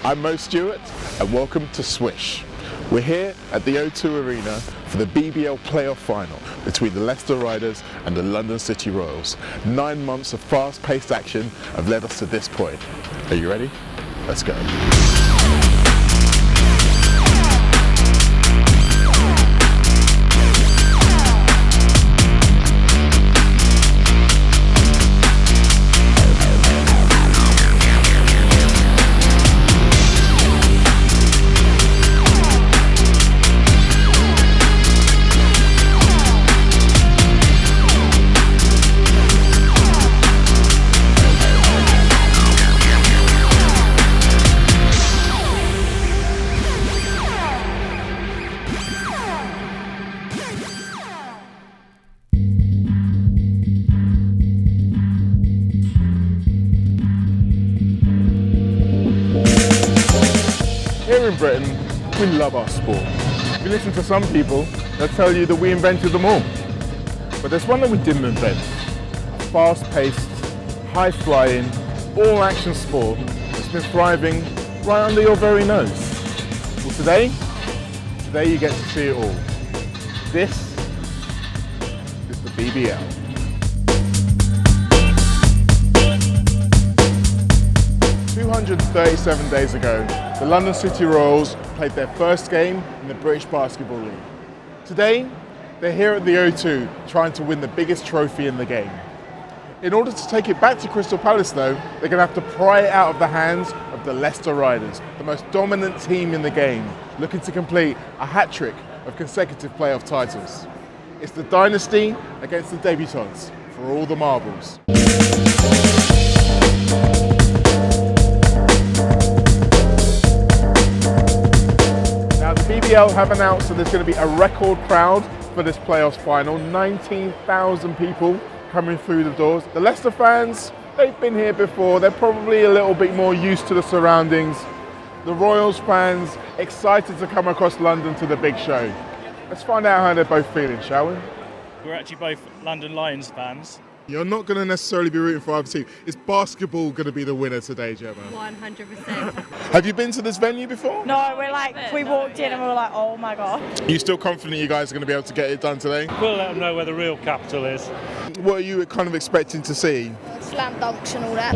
I'm Stewart and welcome to Swish. We're here at the O2 Arena for the BBL Playoff Final between the Leicester Riders and the London City Royals. 9 months of fast-paced action have led us to this point. Are you ready? Let's go. Here in Britain, we love our sport. If you listen to some people, they'll tell you that we invented them all. But there's one that we didn't invent. A fast-paced, high-flying, all-action sport that's been thriving right under your very nose. Well, today you get to see it all. This is the BBL. 237 days ago, the London City Royals played their first game in the British Basketball League. Today, they're here at the O2 trying to win the biggest trophy in the game. In order to take it back to Crystal Palace though, they're going to have to pry it out of the hands of the Leicester Riders, the most dominant team in the game, looking to complete a hat-trick of consecutive playoff titles. It's the dynasty against the debutants for all the marbles. BBL have announced that there's going to be a record crowd for this playoffs final. 19,000 people coming through the doors. The Leicester fans, they've been here before. They're probably a little bit more used to the surroundings. The Royals fans, excited to come across London to the big show. Let's find out how they're both feeling, shall we? We're actually both London Lions fans. You're not going to necessarily be rooting for either team. Is basketball going to be the winner today, Gemma? 100%. Have you been to this venue before? No, we walked in and we were like, oh my God. Are you still confident you guys are going to be able to get it done today? We'll let them know where the real capital is. What are you kind of expecting to see? Slam dunks and all that.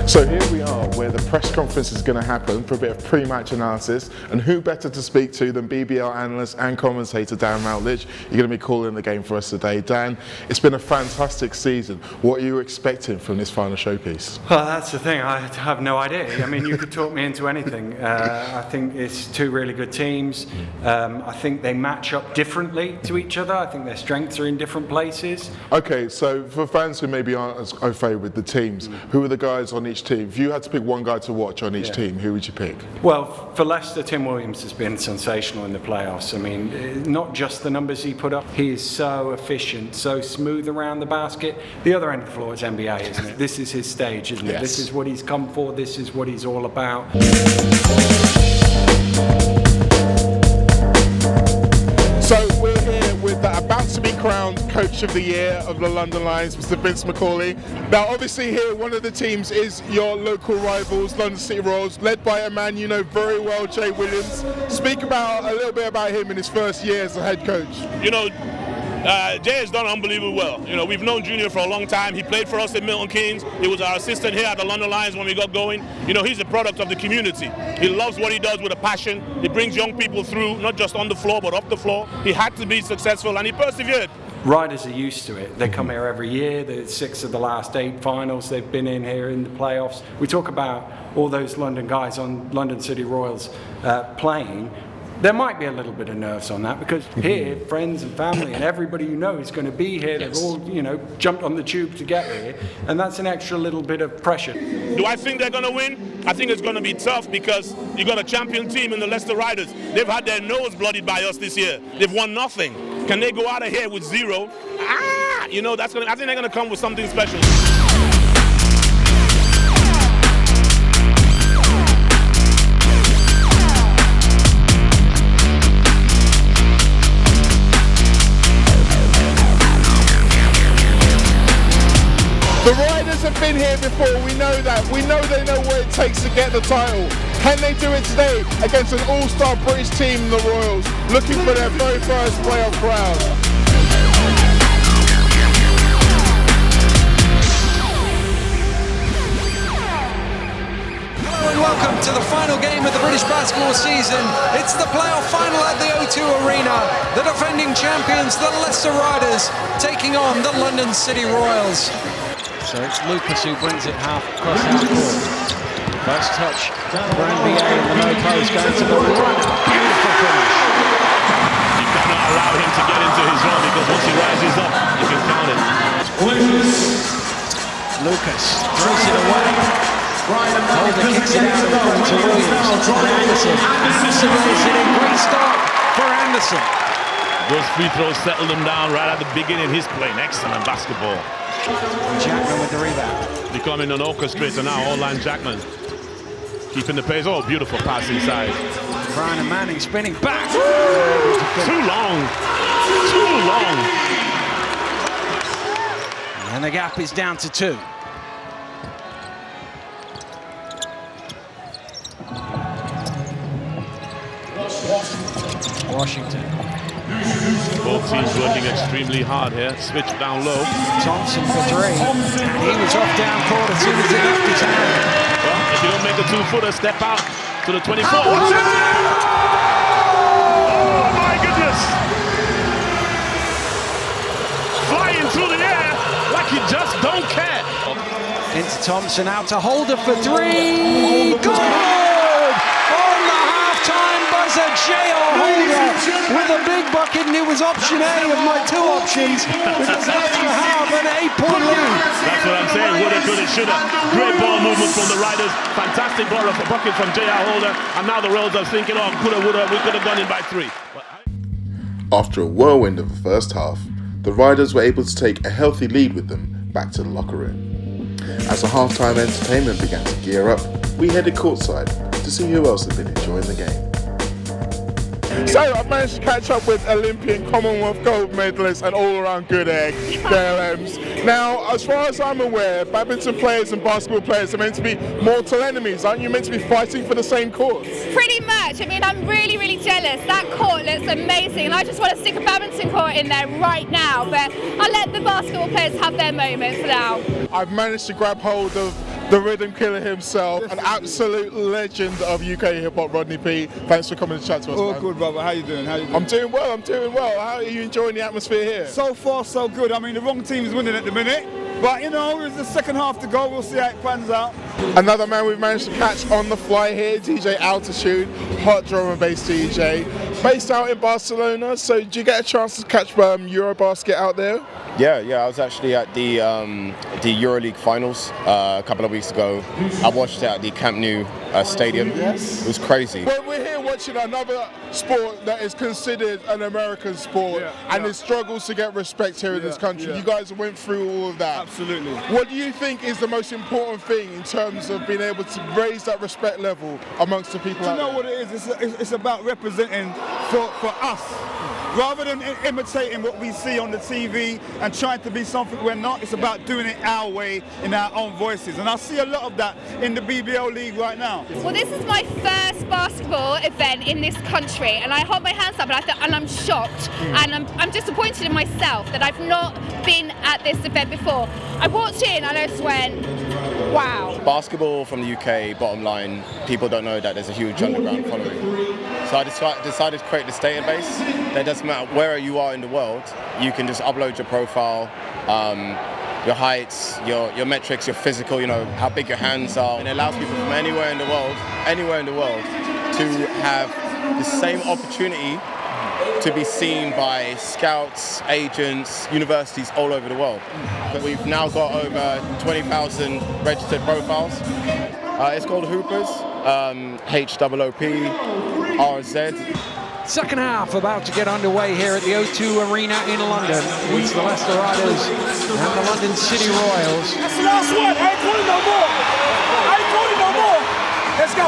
So here we are, where the press conference is going to happen for a bit of pre-match analysis, and who better to speak to than BBL analyst and commentator Dan Routledge. You're going to be calling the game for us today. Dan, it's been a fantastic season. What are you expecting from this final showpiece? Well, that's the thing, I have no idea. I mean, you could talk me into anything. I think it's two really good teams. I think they match up differently to each other. I think their strengths are in different places. Okay, so for fans who maybe aren't as au fait with the teams, who are the guys on each team? If you had to pick one guy to watch on each team, who would you pick? Well, for Leicester, Tim Williams has been sensational in the playoffs. I mean, not just the numbers he put up, he is so efficient, so smooth around the basket. The other end of the floor is NBA, isn't it? This is his stage, isn't it? This is what he's come for, this is what he's all about. So we're here with the about-to-be crowned Coach of the Year of the London Lions, Mr. Vince McCauley. Now, obviously here, one of the teams is your local rivals, London City Royals, led by a man you know very well, Jay Williams. Speak about a little bit about him in his first year as a head coach. You know, Jay has done unbelievably well. You know, we've known Junior for a long time. He played for us at Milton Keynes. He was our assistant here at the London Lions when we got going. You know, he's a product of the community. He loves what he does with a passion. He brings young people through, not just on the floor, but off the floor. He had to be successful, and he persevered. Riders are used to it. They come here every year. There's 6 of the last 8 finals they've been in here in the playoffs. We talk about all those London guys on London City Royals playing. There might be a little bit of nerves on that because here, friends and family and everybody you know is going to be here. They've all, you know, jumped on the tube to get here, and that's an extra little bit of pressure. Do I think they're going to win? I think it's going to be tough because you got a champion team in the Leicester Riders. They've had their nose bloodied by us this year. They've won nothing. Can they go out of here with 0? You know, I think they're going to come with something special. been here before, we know that. We know they know what it takes to get the title. Can they do it today against an all-star British team, the Royals, looking for their very first playoff crown? Welcome to the final game of the British basketball season. It's the playoff final at the O2 Arena. The defending champions, the Leicester Riders, taking on the London City Royals. So it's Lucas who brings it across half court. First touch for NBA in the low post, going to the runner. Beautiful finish. You cannot allow him to get into his zone because once he rises up, you can count it. Lucas throws it away. Holder kicks it out in front to Williams. And Anderson. Anderson lays it in. Great start for Anderson. Those free throws settled him down right at the beginning. He's playing excellent basketball. Jackman with the rebound. Becoming an orchestrator now, all-line Jackman. Keeping the pace. Oh, beautiful pass inside. Brian and Manning spinning back. Too long. Too long. And the gap is down to 2. Washington. Both teams working extremely hard here. Switch down low. Thompson for 3. And he was off down court as soon as it left his hand. Well, if you don't make a 2-footer, step out to the 24. Watch it! Oh my goodness! Flying through the air like he just don't care. Into Thompson, out to Holder for 3. Good! On the halftime buzzer, J.R. Holder with a big bucket, and it was option A of my 2 options because Leicester have an 8-point lead. That's what I'm saying. Woulda, coulda, shoulda. Great ball movement from the Riders. Fantastic ball of a bucket from J.R. Holder. And now the Royals are thinking, oh, coulda, woulda, we could have done it by 3. After a whirlwind of the first half, the Riders were able to take a healthy lead with them back to the locker room. As the halftime entertainment began to gear up, we headed courtside to see who else had been enjoying the game. So I've managed to catch up with Olympian Commonwealth gold medalist and all-around good egg, Dale Ems. Now, as far as I'm aware, badminton players and basketball players are meant to be mortal enemies. Aren't you meant to be fighting for the same cause? Pretty much. I mean, I'm really, really jealous. That court looks amazing, and I just want to stick a badminton court in there right now, but I'll let the basketball players have their moment for now. I've managed to grab hold of the rhythm killer himself, an absolute legend of UK hip-hop, Rodney P. Thanks for coming to chat to us, Oh, man. good, brother. How you doing? I'm doing well, I'm doing well. How are you enjoying the atmosphere here? So far, so good. I mean, the wrong team's winning at the minute. But, you know, there's the second half to go. We'll see how it pans out. Another man we've managed to catch on the fly here, DJ Altitude, hot drum and bass DJ. Based out in Barcelona, so did you get a chance to catch Eurobasket out there? Yeah, I was actually at the EuroLeague finals a couple of weeks ago. I watched it at the Camp Nou stadium. Yes. It was crazy. Well, we're here watching another sport that is considered an American sport and it struggles to get respect here in this country. You guys went through all of that. Absolutely. What do you think is the most important thing in terms of being able to raise that respect level amongst the people out there? You know what it is? It's about representing for us. Rather than imitating what we see on the TV and trying to be something we're not, it's about doing it our way in our own voices. And I see a lot of that in the BBL League right now. Well, this is my first basketball event in this country, and I hold my hands up and I'm shocked, and I'm disappointed in myself that I've not been at this event before. I walked in and I just went, wow. Basketball from the UK, bottom line, people don't know that there's a huge underground following. So I decided to create this database. That doesn't matter where you are in the world, you can just upload your profile, your heights, your metrics, your physical, you know, how big your hands are. And it allows people from anywhere in the world, to have the same opportunity to be seen by scouts, agents, universities all over the world. We've now got over 20,000 registered profiles. It's called Hoopers, HOOPRZ. Second half about to get underway here at the O2 Arena in London. It's the Leicester Riders and the London City Royals. That's the last one. I ain't calling no more. I ain't calling no more. Let's go.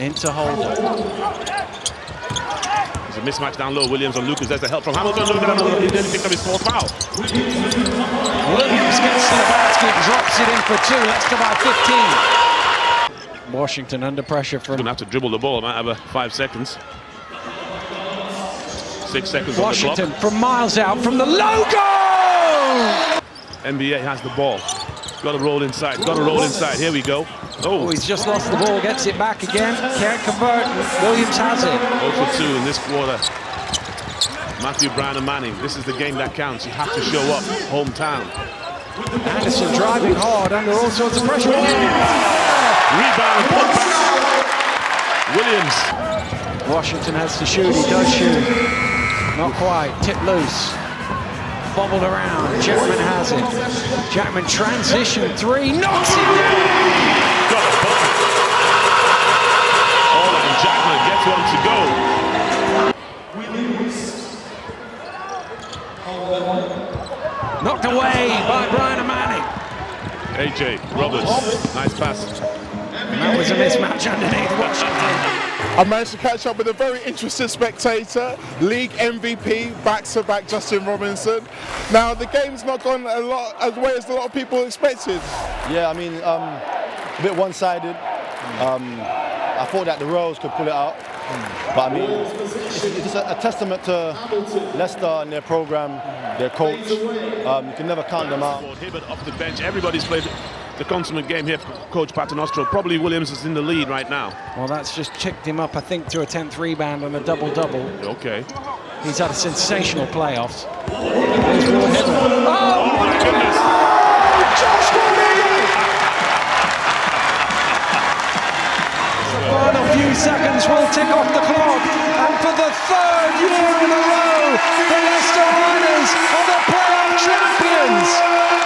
Into Holder. There's a mismatch down low. Williams and Lucas. There's the help from Hamilton. He nearly picked up his 4th foul. Williams gets to the basket. It drops it in for 2. Leicester by 15. Washington under pressure from... Going to have to dribble the ball. Might have 5 seconds. 6 seconds Washington on the clock. from miles out from the logo! NBA has the ball. Got to roll inside. Got to roll inside. Here we go. Oh, he's just lost the ball. Gets it back again. Can't convert. Williams has it. 0 for 2 in this quarter. Matthew Brown and Manning. This is the game that counts. You have to show up. Hometown. Anderson driving hard under all sorts of pressure. Rebound and put back. Williams. Washington has to shoot. He does shoot. Not quite. Tip loose. Bobbled around. Jackman has it. Jackman transition 3. Knocks it down. Got a bucket. Oh, and Jackman gets one to go. Knocked away by Brian Manning. AJ Roberts. Nice pass. And that was a mismatch underneath Washington. I managed to catch up with a very interested spectator, league MVP, back-to-back Justin Robinson. Now, the game's not gone a lot as way as a lot of people expected. Yeah, I mean, a bit one-sided. I thought that the Royals could pull it out. But I mean, it's a testament to Leicester and their program, their coach. You can never count them out. Hibbert off the bench. Everybody's played the consummate game here for Coach Paternoster. Probably Williams is in the lead right now. Well, that's just checked him up, I think, to a 10th rebound and a double-double. Okay. He's had a sensational playoffs. Oh, my goodness! Josh The final few seconds will tick off the clock, and for the 3rd year in a row, the Leicester Riders are the playoff champions.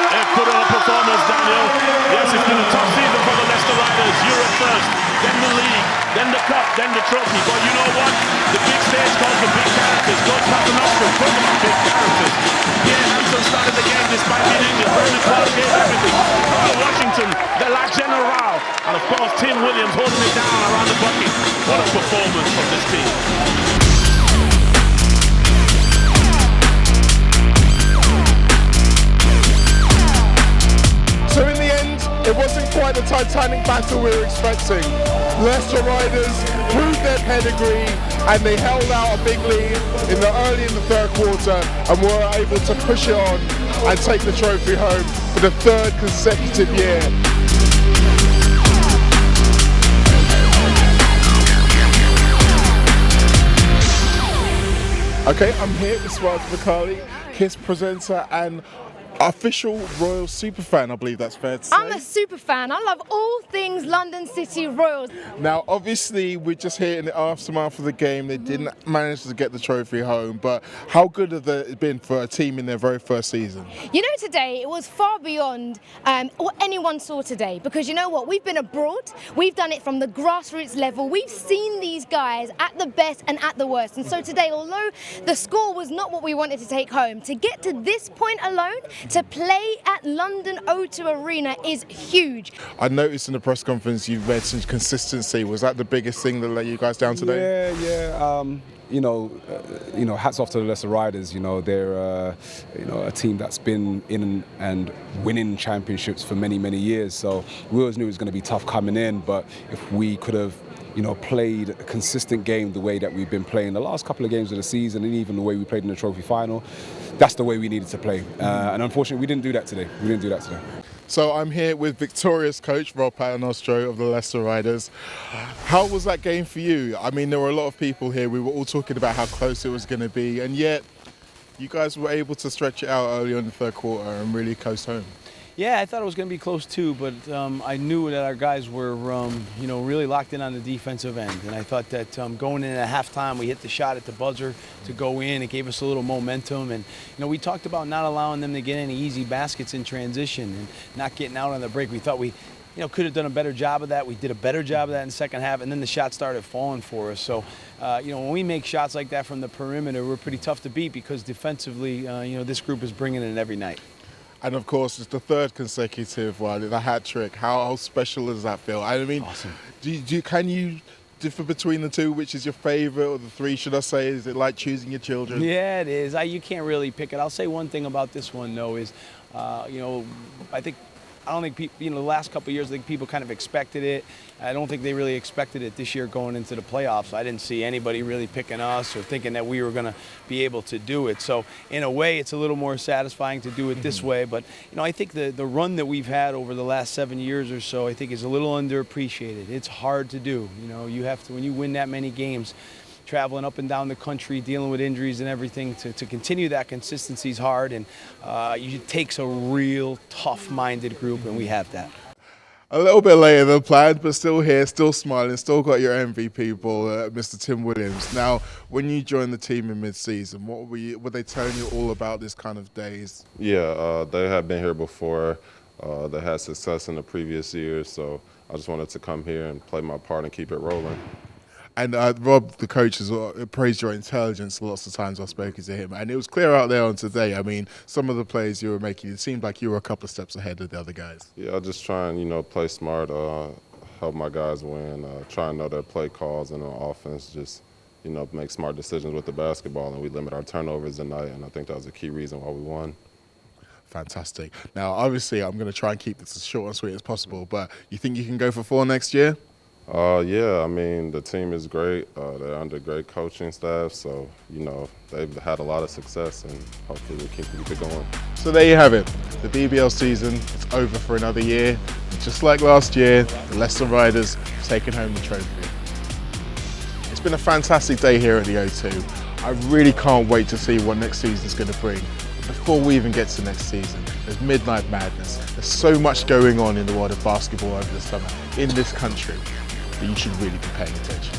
They've put on a performance, Daniel. Yes, it's been a tough season for the Leicester Riders. Europe first, then the league, then the cup, then the trophy. But you know what? The big stage calls for big characters. Coach Paternoster talking about big characters. Yeah, Hanson started the game despite being injured. Brandon Clark gave everything. Carl Washington, the La General. And of course, Tim Williams holding it down around the bucket. What a performance from this team. So in the end, it wasn't quite the Titanic battle we were expecting. Leicester Riders proved their pedigree and they held out a big lead early in the 3rd quarter and were able to push it on and take the trophy home for the 3rd consecutive year. Okay, I'm here with Swaz Bakali, KISS presenter and official Royal superfan, I believe that's fair to say. I'm a super fan. I love all things London City Royals. Now, obviously, we're just here in the aftermath of the game. They didn't manage to get the trophy home, but how good have they been for a team in their very first season? You know, today it was far beyond what anyone saw today, because you know what? We've been abroad. We've done it from the grassroots level. We've seen these guys at the best and at the worst. And so today, although the score was not what we wanted to take home, to get to this point alone, to play at London O2 Arena is huge. I noticed in the press conference you mentioned consistency. Was that the biggest thing that let you guys down today? Yeah. You know, hats off to the Leicester Riders. You know, they're a team that's been in and winning championships for many, many years. So we always knew it was going to be tough coming in, but if we could have played a consistent game the way that we've been playing the last couple of games of the season, and even the way we played in the trophy final, that's the way we needed to play. And unfortunately, we didn't do that today. So I'm here with victorious coach Rob Paternoster of the Leicester Riders. How was that game for you? I mean, there were a lot of people here. We were all talking about how close it was going to be, and yet you guys were able to stretch it out early on in the 3rd quarter and really coast home. Yeah, I thought it was going to be close too, but I knew that our guys were, really locked in on the defensive end. And I thought that going in at halftime, we hit the shot at the buzzer to go in. It gave us a little momentum. And, we talked about not allowing them to get any easy baskets in transition and not getting out on the break. We thought we, could have done a better job of that. We did a better job of that in the second half, and then the shots started falling for us. So, when we make shots like that from the perimeter, we're pretty tough to beat because defensively, this group is bringing it every night. And of course, it's the 3rd consecutive one, the hat trick. How special does that feel? I mean, awesome. Can you differ between the two? Which is your favourite, or the 3, should I say? Is it like choosing your children? Yeah, it is. You can't really pick it. I'll say one thing about this one, though, is, I think I don't think people, the last couple of years, I think people kind of expected it. I don't think they really expected it this year going into the playoffs. I didn't see anybody really picking us or thinking that we were going to be able to do it. So in a way, it's a little more satisfying to do it this way. But, I think the run that we've had over the last 7 years or so, I think is a little underappreciated. It's hard to do. You have to, when you win that many games, traveling up and down the country, dealing with injuries and everything, to continue that consistency is hard, and it takes a real tough-minded group, and we have that. A little bit later than planned, but still here, still smiling, still got your MVP ball, Mr. Tim Williams. Now, when you joined the team in mid-season, were they telling you all about this kind of days? Yeah, they had been here before. They had success in the previous years, so I just wanted to come here and play my part and keep it rolling. And Rob, the coach, has praised your intelligence lots of times I've spoken to him. And it was clear out there on today. I mean, some of the plays you were making, it seemed like you were a couple of steps ahead of the other guys. Yeah, I just try and, play smart, help my guys win, try and know their play calls and on offense, just, make smart decisions with the basketball. And we limit our turnovers tonight, and I think that was a key reason why we won. Fantastic. Now, obviously, I'm going to try and keep this as short and sweet as possible, but you think you can go for 4 next year? Yeah, I mean, the team is great. They're under great coaching staff, so, they've had a lot of success, and hopefully we'll keep it going. So there you have it. The BBL season is over for another year. And just like last year, the Leicester Riders have taken home the trophy. It's been a fantastic day here at the O2. I really can't wait to see what next season is going to bring. Before we even get to next season, there's Midnight Madness. There's so much going on in the world of basketball over the summer in this country that you should really be paying attention.